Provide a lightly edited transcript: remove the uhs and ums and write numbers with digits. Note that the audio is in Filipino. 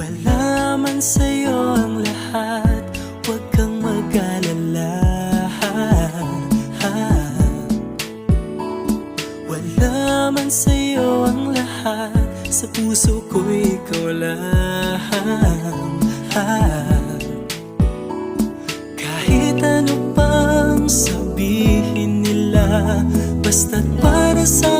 Wala man sa'yo ang lahat, huwag kang mag-alala. Wala man sa'yo ang lahat, sa puso ko ikaw lang. Kahit ano pang sabihin nila, basta't para sa